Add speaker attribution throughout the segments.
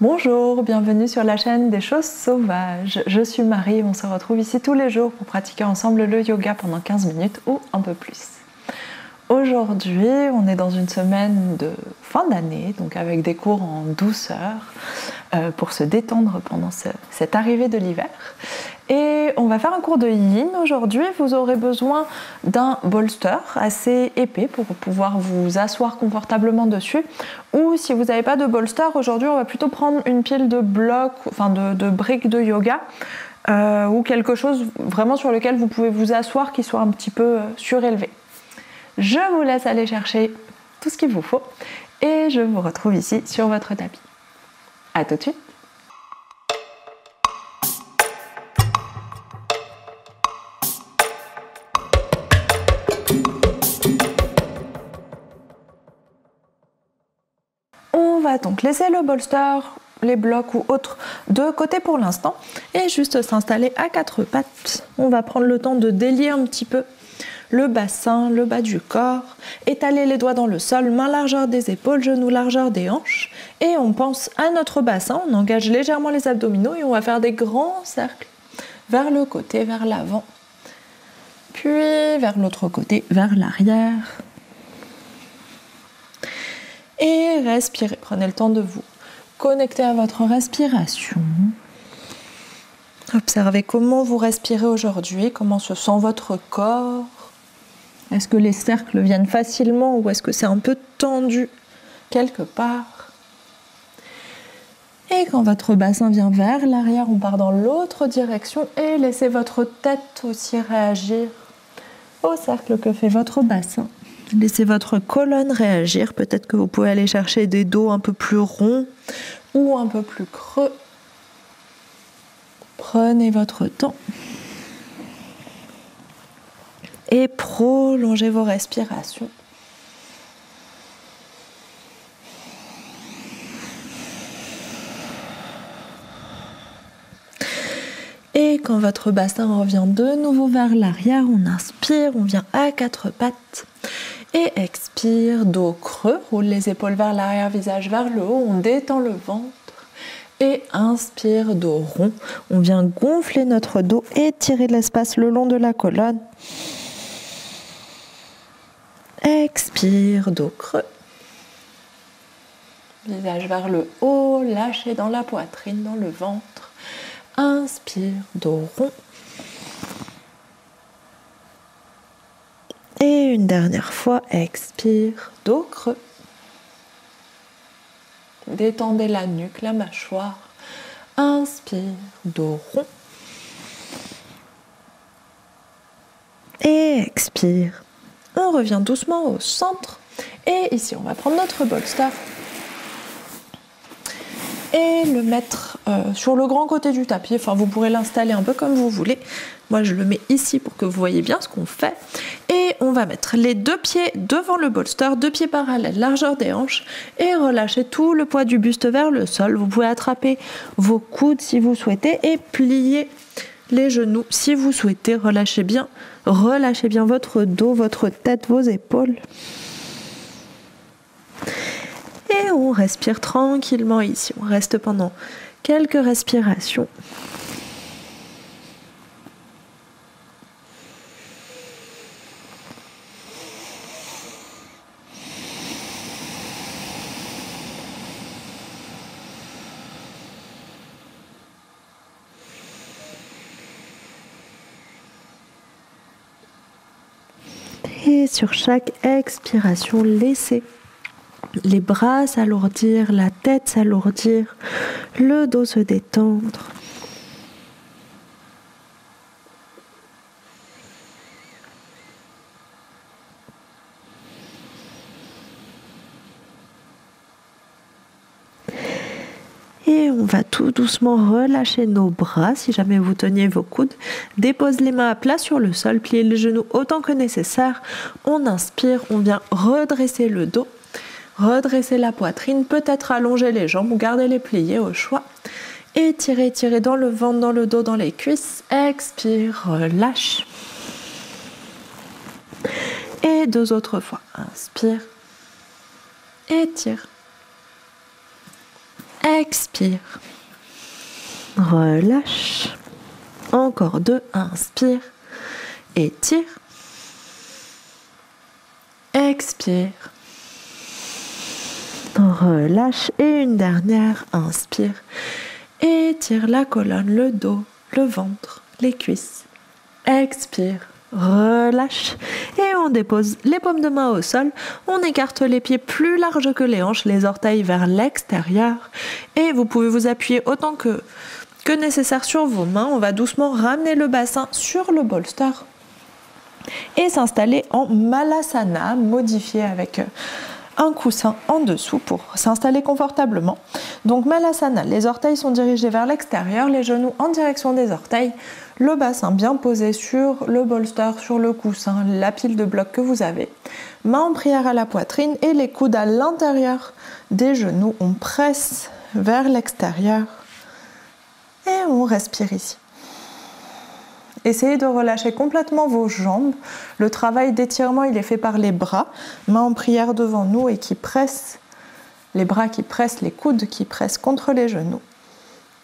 Speaker 1: Bonjour, bienvenue sur la chaîne des choses sauvages. Je suis Marie, on se retrouve ici tous les jours pour pratiquer ensemble le yoga pendant 15 minutes ou un peu plus. Aujourd'hui, on est dans une semaine de fin d'année, donc avec des cours en douceur pour se détendre pendant cette arrivée de l'hiver. Et on va faire un cours de yin aujourd'hui. Vous aurez besoin d'un bolster assez épais pour pouvoir vous asseoir confortablement dessus. Ou si vous n'avez pas de bolster, aujourd'hui on va plutôt prendre une pile de blocs, enfin de briques de yoga ou quelque chose vraiment sur lequel vous pouvez vous asseoir qui soit un petit peu surélevé. Je vous laisse aller chercher tout ce qu'il vous faut et je vous retrouve ici sur votre tapis. À tout de suite. On va donc laisser le bolster, les blocs ou autres de côté pour l'instant et juste s'installer à quatre pattes. On va prendre le temps de délier un petit peu le bassin, le bas du corps, étaler les doigts dans le sol, main largeur des épaules, genoux largeur des hanches et on pense à notre bassin, on engage légèrement les abdominaux et on va faire des grands cercles vers le côté, vers l'avant, puis vers l'autre côté, vers l'arrière. Et respirez, prenez le temps de vous connecter à votre respiration. Observez comment vous respirez aujourd'hui, comment se sent votre corps. Est-ce que les cercles viennent facilement ou est-ce que c'est un peu tendu quelque part? Et quand votre bassin vient vers l'arrière, on part dans l'autre direction et laissez votre tête aussi réagir au cercle que fait votre bassin. Laissez votre colonne réagir. Peut-être que vous pouvez aller chercher des dos un peu plus ronds ou un peu plus creux. Prenez votre temps. Et prolongez vos respirations. Et quand votre bassin revient de nouveau vers l'arrière, on inspire, on vient à quatre pattes. Et expire, dos creux, roule les épaules vers l'arrière, visage vers le haut, on détend le ventre. Et inspire, dos rond, on vient gonfler notre dos et tirer de l'espace le long de la colonne. Expire, dos creux. Visage vers le haut, lâchez dans la poitrine, dans le ventre. Inspire, dos rond. Et une dernière fois, expire, dos creux. Détendez la nuque, la mâchoire. Inspire, dos rond. Et expire. On revient doucement au centre. Et ici, on va prendre notre bolster et le mettre sur le grand côté du tapis. Enfin, vous pourrez l'installer un peu comme vous voulez. Moi, je le mets ici pour que vous voyez bien ce qu'on fait. Et on va mettre les deux pieds devant le bolster, deux pieds parallèles, largeur des hanches, et relâcher tout le poids du buste vers le sol. Vous pouvez attraper vos coudes si vous souhaitez et plier les genoux si vous souhaitez. Relâchez bien votre dos, votre tête, vos épaules. Et on respire tranquillement ici. On reste pendant quelques respirations. Et sur chaque expiration, laissez les bras s'alourdir, la tête s'alourdir, le dos se détendre. Et on va tout doucement relâcher nos bras. Si jamais vous teniez vos coudes, déposez les mains à plat sur le sol, pliez les genoux autant que nécessaire. On inspire, on vient redresser le dos. Redressez la poitrine, peut-être allonger les jambes ou garder les pliés au choix. Étirez dans le ventre, dans le dos, dans les cuisses. Expire, relâche. Et deux autres fois. Inspire. Étire. Expire. Relâche. Encore 2. Inspire. Étire. Expire. Relâche. Et une dernière. Inspire. Étire la colonne, le dos, le ventre, les cuisses. Expire. Relâche. Et on dépose les paumes de main au sol. On écarte les pieds plus larges que les hanches, les orteils vers l'extérieur. Et vous pouvez vous appuyer autant que nécessaire sur vos mains. On va doucement ramener le bassin sur le bolster et s'installer en Malasana, modifié avec un coussin en dessous pour s'installer confortablement. Donc Malasana, les orteils sont dirigés vers l'extérieur, les genoux en direction des orteils, le bassin bien posé sur le bolster, sur le coussin, la pile de blocs que vous avez. Main en prière à la poitrine et les coudes à l'intérieur des genoux. On presse vers l'extérieur. Et on respire ici. Essayez de relâcher complètement vos jambes. Le travail d'étirement, il est fait par les bras, mains en prière devant nous et qui pressent, les bras qui pressent, les coudes qui pressent contre les genoux.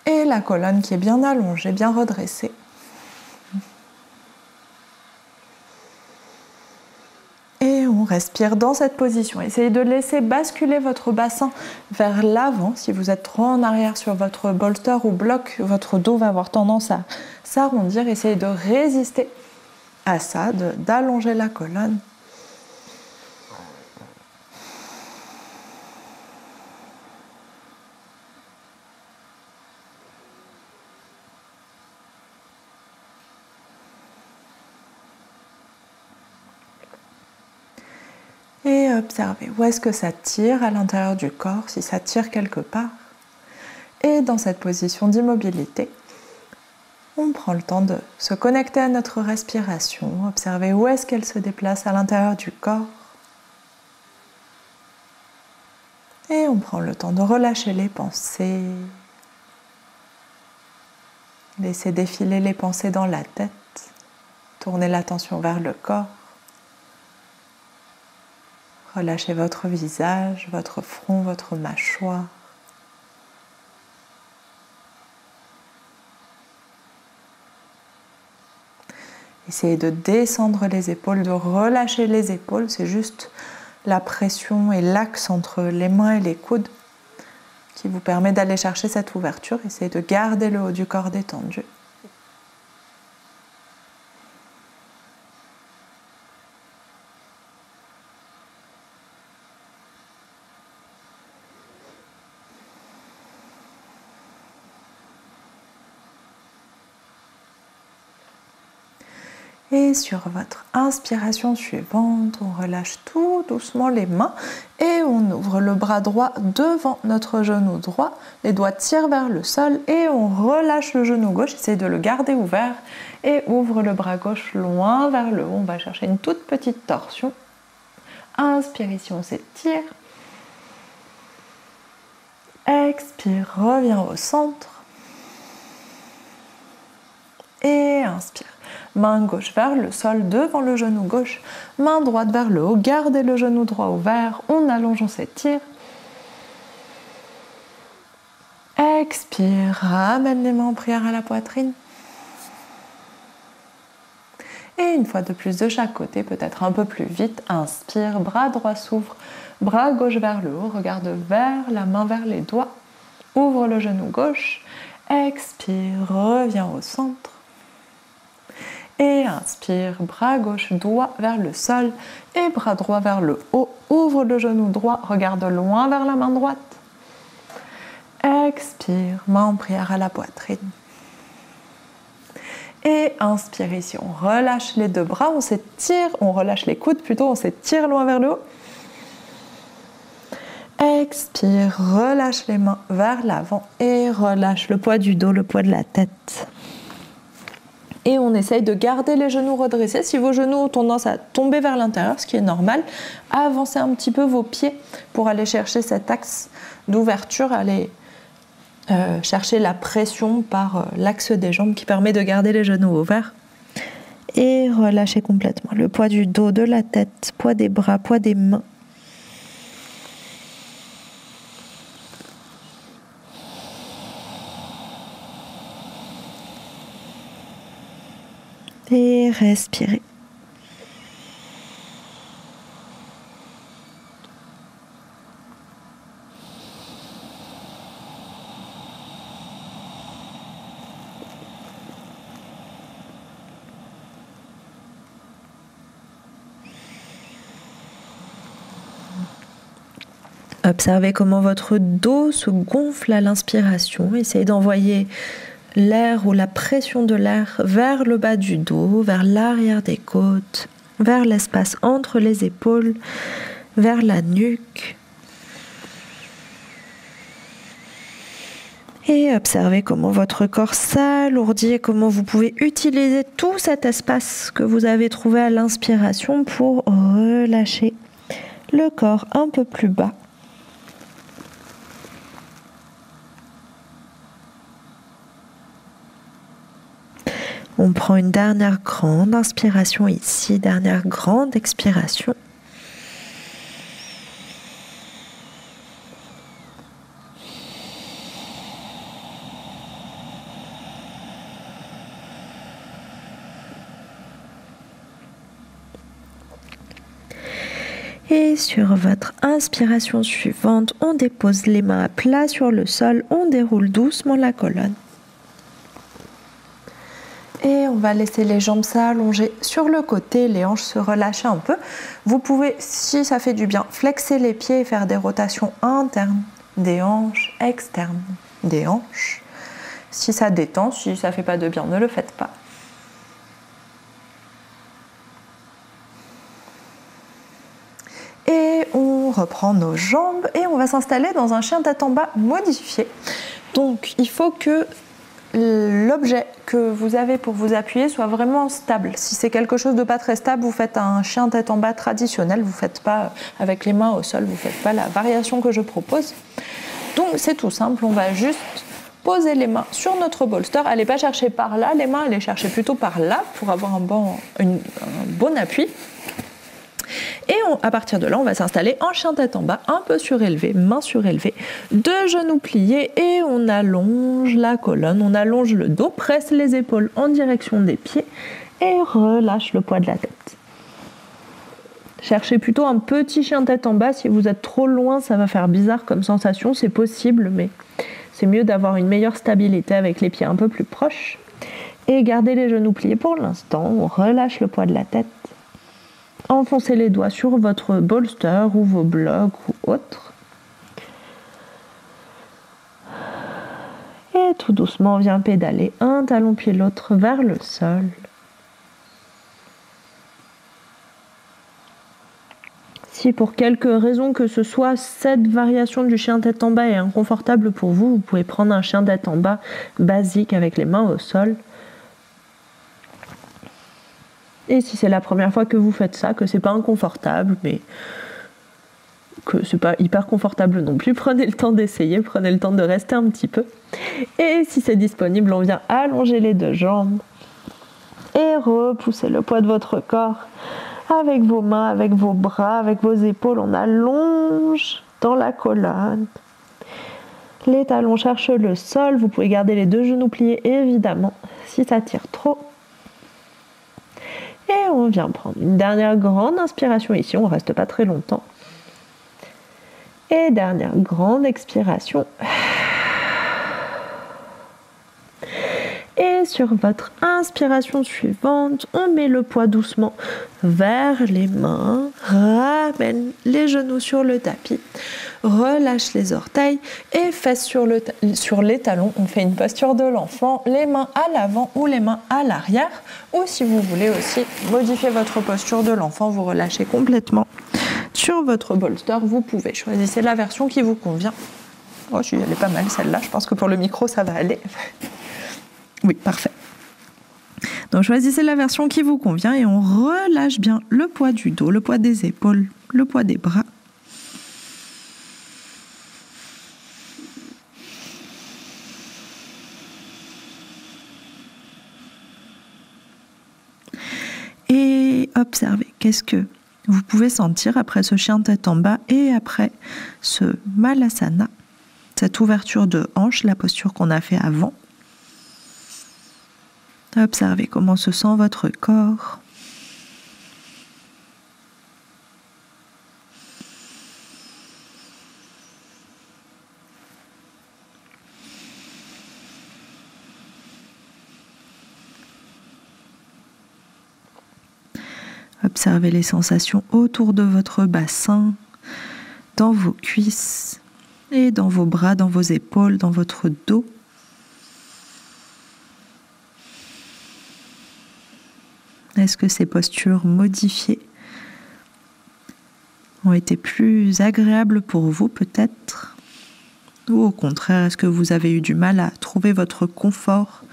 Speaker 1: Et la colonne qui est bien allongée, bien redressée. Et on respire dans cette position. Essayez de laisser basculer votre bassin vers l'avant. Si vous êtes trop en arrière sur votre bolster ou bloc, votre dos va avoir tendance à s'arrondir. Essayez de résister à ça, d'allonger la colonne. Et observez où est-ce que ça tire à l'intérieur du corps, si ça tire quelque part. Et dans cette position d'immobilité, on prend le temps de se connecter à notre respiration, observer où est-ce qu'elle se déplace à l'intérieur du corps. Et on prend le temps de relâcher les pensées. Laissez défiler les pensées dans la tête. Tournez l'attention vers le corps. Relâchez votre visage, votre front, votre mâchoire. Essayez de descendre les épaules, de relâcher les épaules. C'est juste la pression et l'axe entre les mains et les coudes qui vous permet d'aller chercher cette ouverture. Essayez de garder le haut du corps détendu. Et sur votre inspiration suivante, on relâche tout doucement les mains et on ouvre le bras droit devant notre genou droit. Les doigts tirent vers le sol et on relâche le genou gauche. Essayez de le garder ouvert et ouvre le bras gauche loin vers le haut. On va chercher une toute petite torsion. Inspire ici, on s'étire. Expire, reviens au centre. Et inspire. Main gauche vers le sol, devant le genou gauche. Main droite vers le haut. Gardez le genou droit ouvert. On allonge, on s'étire. Expire. Ramène les mains en prière à la poitrine. Et une fois de plus de chaque côté, peut-être un peu plus vite. Inspire. Bras droit s'ouvre. Bras gauche vers le haut. Regarde vers la main, vers les doigts. Ouvre le genou gauche. Expire. Reviens au centre. Et inspire, bras gauche, doigt vers le sol et bras droit vers le haut. Ouvre le genou droit, regarde loin vers la main droite. Expire, main en prière à la poitrine. Et inspire ici, on relâche les deux bras, on s'étire, on relâche les coudes plutôt, on s'étire loin vers le haut. Expire, relâche les mains vers l'avant et relâche le poids du dos, le poids de la tête. Et on essaye de garder les genoux redressés. Si vos genoux ont tendance à tomber vers l'intérieur, ce qui est normal, avancez un petit peu vos pieds pour aller chercher cet axe d'ouverture, aller chercher la pression par l'axe des jambes qui permet de garder les genoux ouverts. Et relâchez complètement le poids du dos, de la tête, poids des bras, poids des mains. Et respirez. Observez comment votre dos se gonfle à l'inspiration. Essayez d'envoyer l'air ou la pression de l'air vers le bas du dos, vers l'arrière des côtes, vers l'espace entre les épaules, vers la nuque. Et observez comment votre corps s'alourdit et comment vous pouvez utiliser tout cet espace que vous avez trouvé à l'inspiration pour relâcher le corps un peu plus bas. On prend une dernière grande inspiration ici, dernière grande expiration. Et sur votre inspiration suivante, on dépose les mains à plat sur le sol, on déroule doucement la colonne. Et on va laisser les jambes s'allonger sur le côté, les hanches se relâcher un peu. Vous pouvez, si ça fait du bien, flexer les pieds et faire des rotations internes, des hanches, externes, des hanches. Si ça détend, si ça ne fait pas de bien, ne le faites pas. Et on reprend nos jambes et on va s'installer dans un chien tête en bas modifié. Donc il faut que l'objet que vous avez pour vous appuyer soit vraiment stable. Si c'est quelque chose de pas très stable, vous faites un chien tête en bas traditionnel, vous ne faites pas avec les mains au sol, vous ne faites pas la variation que je propose. Donc c'est tout simple, on va juste poser les mains sur notre bolster. Allez pas chercher par là les mains, allez chercher plutôt par là pour avoir un bon appui. Et à partir de là, on va s'installer en chien tête en bas, un peu surélevé, mains surélevées, deux genoux pliés et on allonge la colonne, on allonge le dos, presse les épaules en direction des pieds et relâche le poids de la tête. Cherchez plutôt un petit chien tête en bas. Si vous êtes trop loin, ça va faire bizarre comme sensation, c'est possible, mais c'est mieux d'avoir une meilleure stabilité avec les pieds un peu plus proches. Et gardez les genoux pliés pour l'instant, on relâche le poids de la tête. Enfoncez les doigts sur votre bolster ou vos blocs ou autres. Et tout doucement, on vient pédaler un talon puis l'autre vers le sol. Si pour quelque raison que ce soit, cette variation du chien tête en bas est inconfortable pour vous, vous pouvez prendre un chien tête en bas basique avec les mains au sol. Et si c'est la première fois que vous faites ça, que c'est pas inconfortable, mais que c'est pas hyper confortable non plus, prenez le temps d'essayer, prenez le temps de rester un petit peu. Et si c'est disponible, on vient allonger les deux jambes et repousser le poids de votre corps avec vos mains, avec vos bras, avec vos épaules. On allonge dans la colonne. Les talons cherchent le sol. Vous pouvez garder les deux genoux pliés, évidemment, si ça tire trop. Et on vient prendre une dernière grande inspiration ici, on ne reste pas très longtemps. Et dernière grande expiration. Et sur votre inspiration suivante, on met le poids doucement vers les mains, ramène les genoux sur le tapis, relâche les orteils et fesses sur les talons. On fait une posture de l'enfant, les mains à l'avant ou les mains à l'arrière. Ou si vous voulez aussi modifier votre posture de l'enfant, vous relâchez complètement sur votre bolster. Vous pouvez choisir la version qui vous convient. Oh, elle est pas mal celle-là, je pense que pour le micro ça va aller. Oui, parfait. Donc choisissez la version qui vous convient et on relâche bien le poids du dos, le poids des épaules, le poids des bras. Et observez, qu'est-ce que vous pouvez sentir après ce chien tête en bas et après ce malasana, cette ouverture de hanche, la posture qu'on a fait avant. Observez comment se sent votre corps. Observez les sensations autour de votre bassin, dans vos cuisses et dans vos bras, dans vos épaules, dans votre dos. Est-ce que ces postures modifiées ont été plus agréables pour vous peut-être? Ou au contraire, est-ce que vous avez eu du mal à trouver votre confort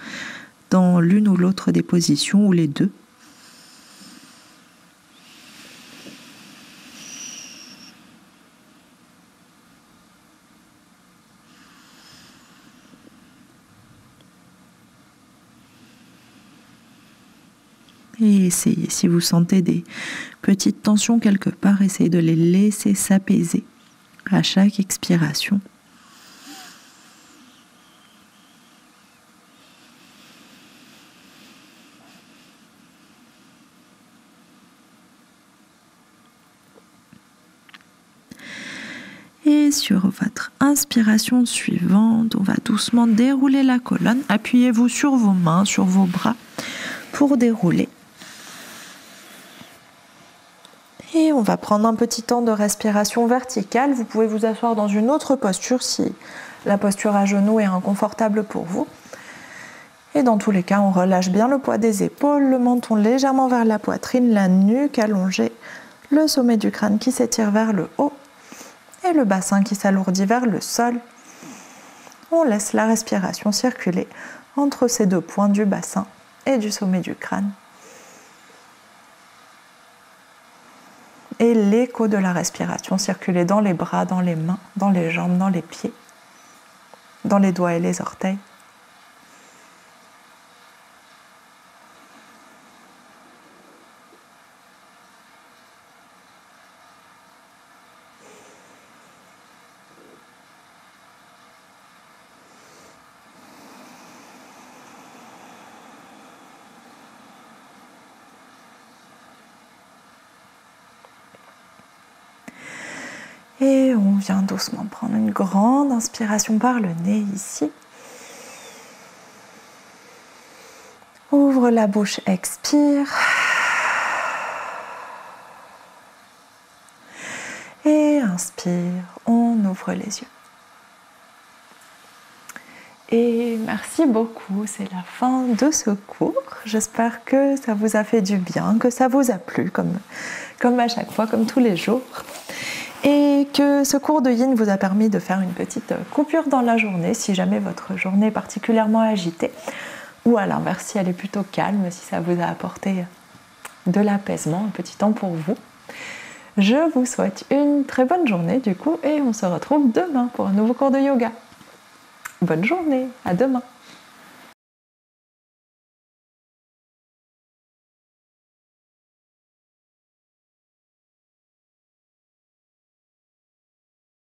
Speaker 1: dans l'une ou l'autre des positions ou les deux? Et essayez, si vous sentez des petites tensions quelque part, essayez de les laisser s'apaiser à chaque expiration. Et sur votre inspiration suivante, on va doucement dérouler la colonne. Appuyez-vous sur vos mains, sur vos bras pour dérouler. Et on va prendre un petit temps de respiration verticale. Vous pouvez vous asseoir dans une autre posture si la posture à genoux est inconfortable pour vous. Et dans tous les cas, on relâche bien le poids des épaules, le menton légèrement vers la poitrine, la nuque allongée, le sommet du crâne qui s'étire vers le haut et le bassin qui s'alourdit vers le sol. On laisse la respiration circuler entre ces deux points du bassin et du sommet du crâne. Et l'écho de la respiration circuler dans les bras, dans les mains, dans les jambes, dans les pieds, dans les doigts et les orteils. Et on vient doucement prendre une grande inspiration par le nez ici. Ouvre la bouche, expire. Et inspire, on ouvre les yeux. Et merci beaucoup, c'est la fin de ce cours. J'espère que ça vous a fait du bien, que ça vous a plu, comme à chaque fois, comme tous les jours. Et que ce cours de Yin vous a permis de faire une petite coupure dans la journée, si jamais votre journée est particulièrement agitée. Ou à l'inverse, si elle est plutôt calme, si ça vous a apporté de l'apaisement, un petit temps pour vous. Je vous souhaite une très bonne journée du coup, et on se retrouve demain pour un nouveau cours de yoga. Bonne journée, à demain.